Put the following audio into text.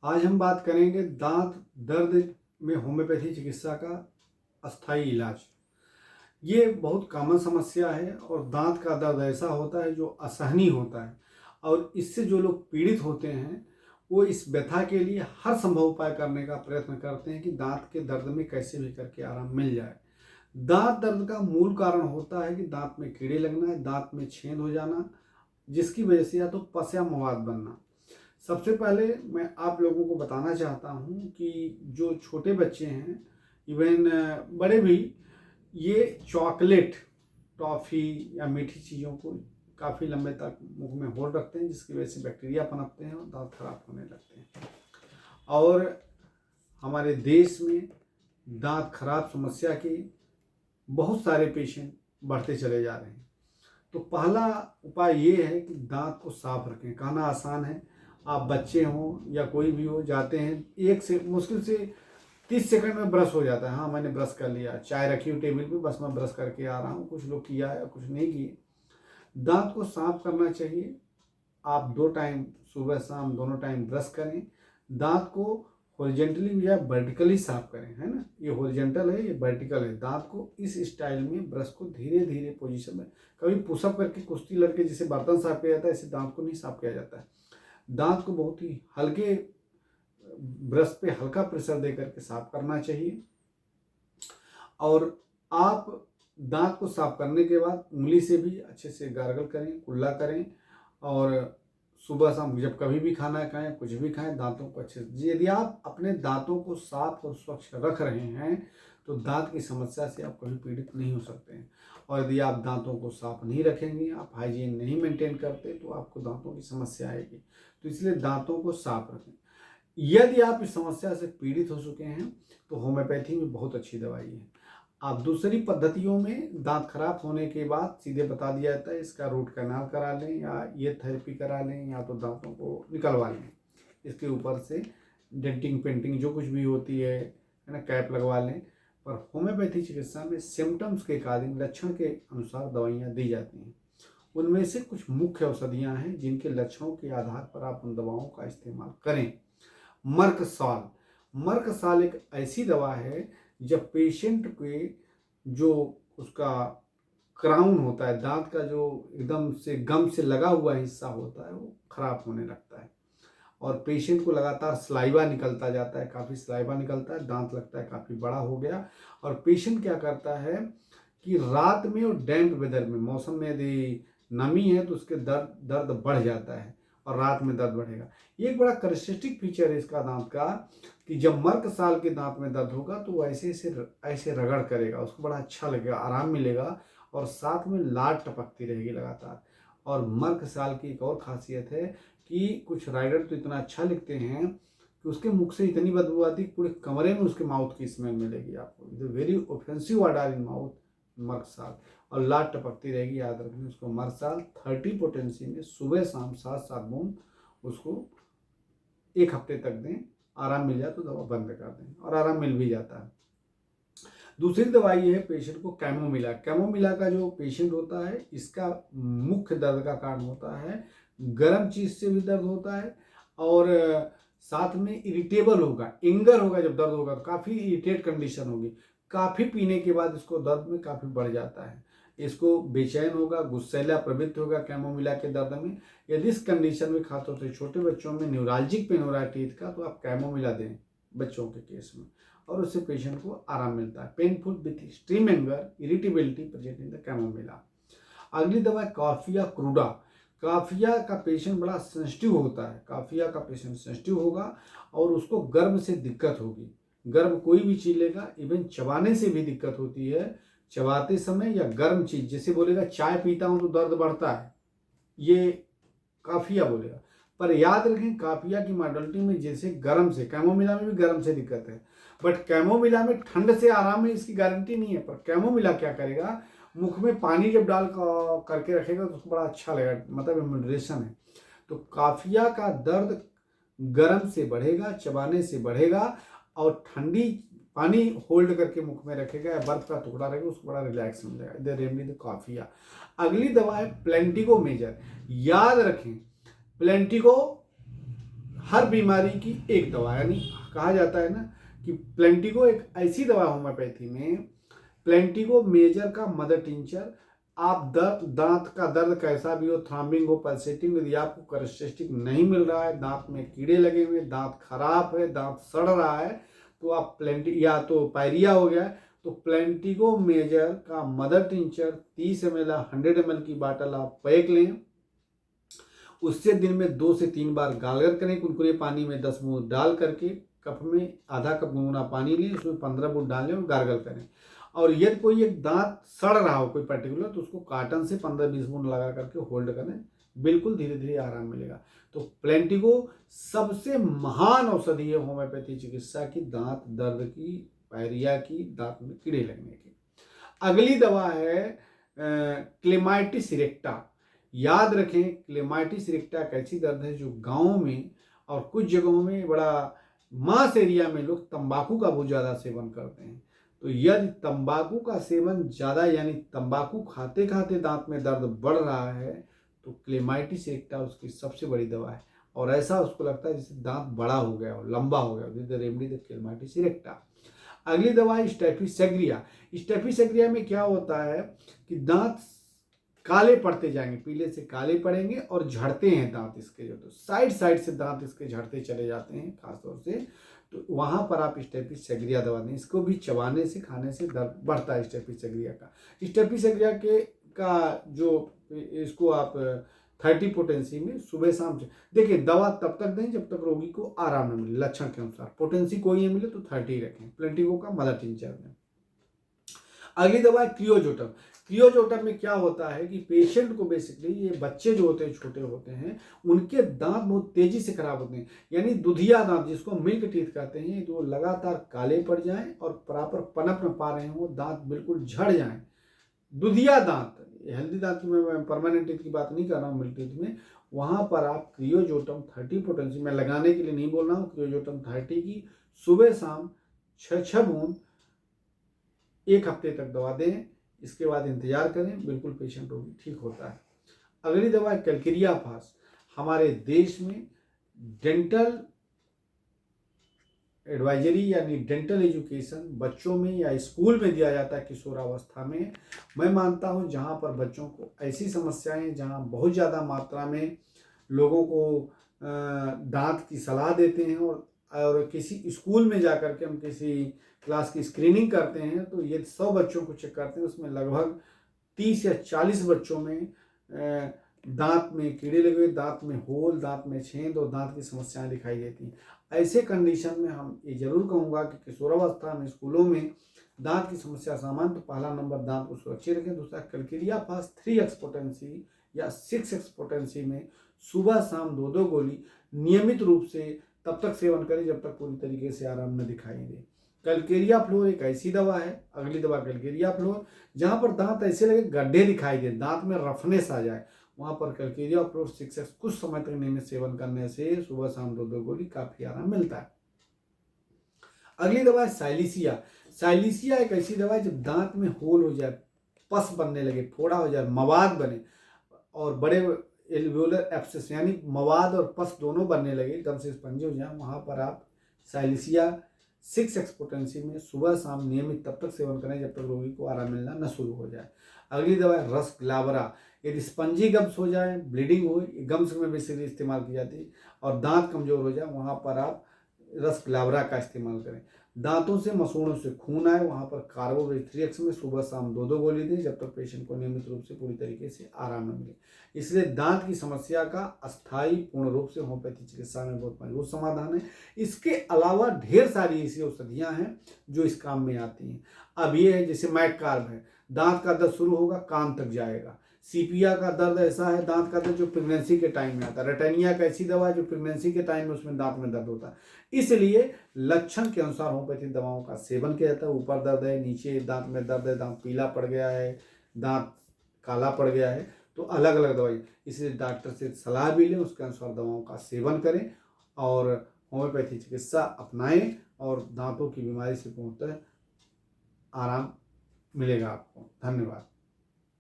आज हम बात करेंगे दांत दर्द में होम्योपैथी चिकित्सा का अस्थायी इलाज। ये बहुत कॉमन समस्या है और दांत का दर्द ऐसा होता है जो असहनीय होता है और इससे जो लोग पीड़ित होते हैं वो इस व्यथा के लिए हर संभव उपाय करने का प्रयत्न करते हैं कि दांत के दर्द में कैसे भी करके आराम मिल जाए। दांत दर्द का मूल कारण होता है कि दांत में कीड़े लगना, दांत में छेद हो जाना, जिसकी वजह से या तो पस या मवाद बनना। सबसे पहले मैं आप लोगों को बताना चाहता हूँ कि जो छोटे बच्चे हैं, इवन बड़े भी, ये चॉकलेट, टॉफ़ी या मीठी चीज़ों को काफ़ी लंबे तक मुंह में होल्ड रखते हैं, जिसकी वजह से बैक्टीरिया पनपते हैं और दांत खराब होने लगते हैं। और हमारे देश में दांत खराब समस्या के बहुत सारे पेशेंट बढ़ते चले जा रहे हैं। तो पहला उपाय ये है कि दांत को साफ रखें। कहना आसान है, आप बच्चे हों या कोई भी हो, जाते हैं एक से मुश्किल से 30 सेकंड में ब्रश हो जाता है। हाँ, मैंने ब्रश कर लिया, चाय रखी हुई टेबल पे, बस मैं ब्रश करके आ रहा हूँ। कुछ लोग किया है, कुछ नहीं किए। दांत को साफ करना चाहिए। आप 2 टाइम सुबह शाम दोनों टाइम ब्रश करें। दांत को हॉरिजेंटली या वर्टिकली साफ करें, है ना। ये हॉरिजेंटल है, ये वर्टिकल है। दांत को इस स्टाइल में ब्रश को धीरे धीरे पोजीशन में, कभी पुशअप करके कुश्ती लड़के जिसे बर्तन साफ किया जाता है, ऐसे दांत को नहीं साफ किया जाता है। दांत को बहुत ही हल्के ब्रश पे हल्का प्रेशर दे करके साफ करना चाहिए। और आप दांत को साफ करने के बाद उंगली से भी अच्छे से गार्गल करें, कुल्ला करें। और सुबह शाम जब कभी भी खाना खाएं, कुछ भी खाएं, दांतों को अच्छे से, यदि आप अपने दांतों को साफ और स्वच्छ रख रहे हैं तो दांत की समस्या से आप कभी पीड़ित नहीं हो सकते हैं। और यदि आप दांतों को साफ नहीं रखेंगे, आप हाइजीन नहीं मेंटेन करते, तो आपको दांतों की समस्या आएगी। तो इसलिए दांतों को साफ रखें। यदि आप इस समस्या से पीड़ित हो चुके हैं तो होम्योपैथी में बहुत अच्छी दवाई है। आप दूसरी पद्धतियों में दांत खराब होने के बाद सीधे बता दिया जाता है इसका रूट कैनाल करा लें या ये थेरेपी करा लें या तो दांतों को निकलवा लें, इसके ऊपर से डेंटिंग पेंटिंग जो कुछ भी होती है ना, कैप लगवा लें। पर होम्योपैथी चिकित्सा में सिम्टम्स के अकॉर्डिंग, लक्षण के अनुसार दवाइयाँ दी जाती हैं। उनमें से कुछ मुख्य औषधियाँ हैं जिनके लक्षणों के आधार पर आप उन दवाओं का इस्तेमाल करें। मर्कसाल, मर्कसाल एक ऐसी दवा है जब पेशेंट के जो उसका क्राउन होता है, दांत का जो एकदम से गम से लगा हुआ हिस्सा होता है, वो खराब होने लगता है और पेशेंट को लगातार सलाइवा निकलता जाता है, काफ़ी सलाइवा निकलता है, दांत लगता है काफ़ी बड़ा हो गया। और पेशेंट क्या करता है कि रात में और डैम्प वेदर में, मौसम में यदि नमी है तो उसके दर्द बढ़ जाता है और रात में दर्द बढ़ेगा। ये एक बड़ा करेक्टरिस्टिक फीचर है इसका दांत का कि जब मर्क साल के दांत में दर्द होगा तो वो ऐसे ऐसे रगड़ करेगा, उसको बड़ा अच्छा लगेगा, आराम मिलेगा और साथ में लार टपकती रहेगी लगातार। और मर्क साल की एक और खासियत है कि कुछ राइडर तो इतना अच्छा लिखते हैं कि उसके मुख से इतनी बदबू आती है पूरे कमरे में उसके माउथ की स्मेल मिलेगी आपको। It very offensive odour in mouth, मर्कसाल। और लाट टपकती रहेगी, याद रखना उसको। मर्कसाल 30 पोटेंसी में सुबह शाम 7-7 बूंद उसको 1 हफ्ते तक दें। आराम मिल जाए तो दवा बंद कर दें और आराम मिल भी जाता है। दूसरी दवाई है पेशेंट को कैमोमिला। कैमोमिला का जो पेशेंट होता है, इसका मुख्य दर्द का कारण होता है गर्म चीज से भी दर्द होता है और साथ में इरिटेबल होगा, एंगर होगा। जब दर्द होगा तो काफ़ी इरिटेट कंडीशन होगी। काफ़ी पीने के बाद इसको दर्द में काफ़ी बढ़ जाता है, इसको बेचैन होगा, गुस्सैला प्रवृत्त होगा कैमोमिला के दर्द में। यदि इस कंडीशन में खासतौर से छोटे बच्चों में न्यूरालजिक पेन हो रहा है टीथ का, तो आप कैमोमिला दें बच्चों के केस में और उससे पेशेंट को आराम मिलता है। Painful with extreme anger, irritability present in the chamomilla. अगली दवा है काफिया क्रूडा। काफिया का पेशेंट बड़ा सेंसिटिव होता है, काफिया का पेशेंट सेंसिटिव होगा और उसको गर्म से दिक्कत होगी। गर्म कोई भी चीज लेगा, इवन चबाने से भी दिक्कत होती है, चबाते समय या गर्म चीज, जैसे बोलेगा चाय पीता हूं तो दर्द बढ़ता है, ये काफिया बोलेगा। पर याद रखें काफिया की मॉडलिटी में जैसे गर्म से, कैमोमिला में भी गर्म से दिक्कत है, बट कैमोमिला में ठंड से आराम है इसकी गारंटी नहीं है। पर कैमोमिला क्या करेगा, मुख में पानी जब डाल करके रखेगा तो उसको बड़ा अच्छा लगेगा, मतलब इम्यूनरेशन है। तो काफिया का दर्द गर्म से बढ़ेगा, चबाने से बढ़ेगा और ठंडी पानी होल्ड करके मुख में रखेगा या बर्फ का टुकड़ा रखेगा, उसको बड़ा रिलैक्स मिलेगा। इधर रेमडी द काफिया। अगली दवा है प्लेंटिगो मेजर। याद रखें प्लेंटिगो हर बीमारी की एक दवा, यानी कहा जाता है ना कि प्लेंटिगो एक ऐसी दवा होम्योपैथी में, प्लेंटिगो मेजर का मदर टिंचर, आप दांत का दर्द कैसा भी हो, थ्रॉम्बिंग हो, पल्सेटिंग, यदि आपको करेस्टेटिक नहीं मिल रहा है, दांत में कीड़े लगे हुए, दांत खराब है, दांत सड़ रहा है, तो आप या तो पायरिया हो गया है, तो प्लेंटिगो मेजर का मदर टिंचर 30 ml 100 ml की बाटल आप पैक लें। उससे दिन में 2 से 3 बार गार्गल करें, कुनकुने पानी में 10 बूंद डाल करके कप में आधा कप गुनगुना पानी लें, उसमें 15 बूंद डालें और गार्गल करें। और यदि कोई एक दांत सड़ रहा हो कोई पर्टिकुलर, तो उसको कॉटन से 15-20 बूंद लगा करके होल्ड करें, बिल्कुल धीरे धीरे आराम मिलेगा। तो प्लेंटिगो सबसे महान औषधि है होम्योपैथी चिकित्सा की, दांत दर्द की, पायरिया की, दांत में कीड़े लगने की। अगली दवा है क्लेमाइटिस रेक्टा। याद रखें, क्लेमाइटिस रेक्टा एक ऐसी दर्द है जो गाँव में और कुछ जगहों में बड़ा मास एरिया में लोग तंबाकू का बहुत ज़्यादा सेवन करते हैं। तो यदि तंबाकू का सेवन ज़्यादा, यानी तंबाकू खाते खाते दांत में दर्द बढ़ रहा है, तो क्लेमाइटिस रेक्टा उसकी सबसे बड़ी दवा है। और ऐसा उसको लगता है जैसे दांत बड़ा हो गया हो, लंबा हो गया हो, द रेमडी द क्लेमाइटिस रेक्टा। अगली दवा है स्टेफिसेग्रिया। स्टेफिसेग्रिया में क्या होता है कि दांत काले पड़ते जाएंगे, पीले से काले पड़ेंगे और झड़ते हैं दांत इसके, जो तो साइड साइड से दांत इसके झड़ते चले जाते हैं खासतौर से, तो वहां पर आप स्टेफिसेग्रिया दवा दें। इसको भी चबाने से, खाने से दर्द बढ़ता है स्टेफिसेग्रिया का। स्टेफिसेग्रिया के का जो इसको आप 30 पोटेंसी में सुबह शाम से देखिए, दवा तब तक दें जब तक रोगी को आराम न मिले, लक्षण के अनुसार। पोटेंसी कोई नहीं मिले तो 30 रखें। प्लेंटिगो का मदर टिंचर दें। अगली दवा है क्रियोजोटम। क्रियोजोटम में क्या होता है कि पेशेंट को बेसिकली, ये बच्चे जो होते हैं, छोटे होते हैं, उनके दांत बहुत तेजी से खराब होते हैं, यानी दुधिया दांत जिसको मिल्क टीथ कहते हैं, तो लगातार काले पड़ जाएं और प्रॉपर पनप न पा रहे हो, दांत बिल्कुल झड़ जाएं, दुधिया दांत। हेल्दी दांत की मैं परमानेंट टीथ की बात नहीं कर रहा हूँ, मिल्क टीथ में, वहां पर आप क्रियोजोटम 30 पोटेंसी में, लगाने के लिए नहीं बोल रहा हूँ, क्रियोजोटम 30 की सुबह शाम 6 बूंद 1 हफ्ते तक दवा दें। इसके बाद इंतजार करें, बिल्कुल पेशेंट रोगी ठीक होता है। अगली दवा है कैलकेरिया फास। हमारे देश में डेंटल एडवाइजरी यानी डेंटल एजुकेशन बच्चों में या स्कूल में दिया जाता है किशोरावस्था में। मैं मानता हूं जहां पर बच्चों को ऐसी समस्याएं, जहां बहुत ज़्यादा मात्रा में लोगों को दांत की सलाह देते हैं, और किसी स्कूल में जाकर के हम किसी क्लास की स्क्रीनिंग करते हैं, तो ये 100 बच्चों को चेक करते हैं, उसमें लगभग 30 या 40 बच्चों में दांत में कीड़े लगे हुए, दांत में होल, दांत में छेद और दांत की समस्याएं दिखाई देती हैं। ऐसे कंडीशन में हम ये जरूर कहूँगा कि किशोरावस्था में स्कूलों में दांत की समस्या सामान्य, तो पहला नंबर दांत को सुरक्षित रखें। दूसरा, कैलकेरिया फास 3x पोटेंसी या 6x पोटेंसी में सुबह शाम 2-2 गोली नियमित रूप से तब तक सेवन करें जब तक पूरी तरीके से आराम न दिखाई दे। कैलकेरिया फ्लोर एक ऐसी दवा है, अगली दवा कैलकेरिया फ्लोर, जहां पर दांत ऐसे लगे गड्ढे दिखाई दे, दांत में रफनेस आ जाए, वहां पर कैलकेरिया फ्लोर 6x कुछ समय तक नियमित सेवन करने से सुबह शाम 2-2 गोली काफी आराम मिलता है। अगली दवा है साइलिसिया। साइलिसिया एक ऐसी दवा है जब दांत में होल हो जाए, पस बनने लगे, फोड़ा हो जाए, मवाद बने और बड़े एल्वियोलर एब्सेस यानी मवाद और पस दोनों बनने लगे, एकदम से स्पंजी हो जाए, वहां पर आप साइलिसिया 6x पोटेंसी में सुबह शाम नियमित तब तक सेवन करें जब तक रोगी को आराम मिलना न शुरू हो जाए। अगली दवा है रस ग्लावरा। यदि स्पंजी गम्स हो जाए, ब्लीडिंग हो, गम्स में बेसिकली इस्तेमाल की जाती है, और दांत कमजोर हो जाए, वहां पर आप रस ग्लावरा का इस्तेमाल करें। दांतों से, मसूड़ों से खून आए, वहां पर कार्बोवेज 3x में सुबह शाम 2-2 गोली दें जब तक पेशेंट को नियमित रूप से पूरी तरीके से आराम न मिले। इसलिए दांत की समस्या का अस्थायी पूर्ण रूप से होम्योपैथी चिकित्सा में बहुत मजबूत समाधान है। इसके अलावा ढेर सारी ऐसी औषधियां हैं जो इस काम में आती हैं। अब ये है जैसे मैककार्ब है, दांत का दर्द शुरू होगा, कान तक जाएगा। सीपिया का दर्द ऐसा है, दांत का दर्द जो प्रेगनेंसी के टाइम में आता है। रेटेनिया का ऐसी दवा है जो प्रेगनेंसी के टाइम में उसमें दांत में दर्द होता है। इसलिए लक्षण के अनुसार होम्योपैथिक दवाओं का सेवन किया जाता है। ऊपर दर्द है, नीचे दांत में दर्द है, दांत पीला पड़ गया है, दांत काला पड़ गया है, तो अलग अलग दवाई, इसलिए डॉक्टर से सलाह भी लें, उसके अनुसार दवाओं का सेवन करें और होम्योपैथी चिकित्सा अपनाएं और दांतों की बीमारी से पूर्णतः आराम मिलेगा आपको। धन्यवाद।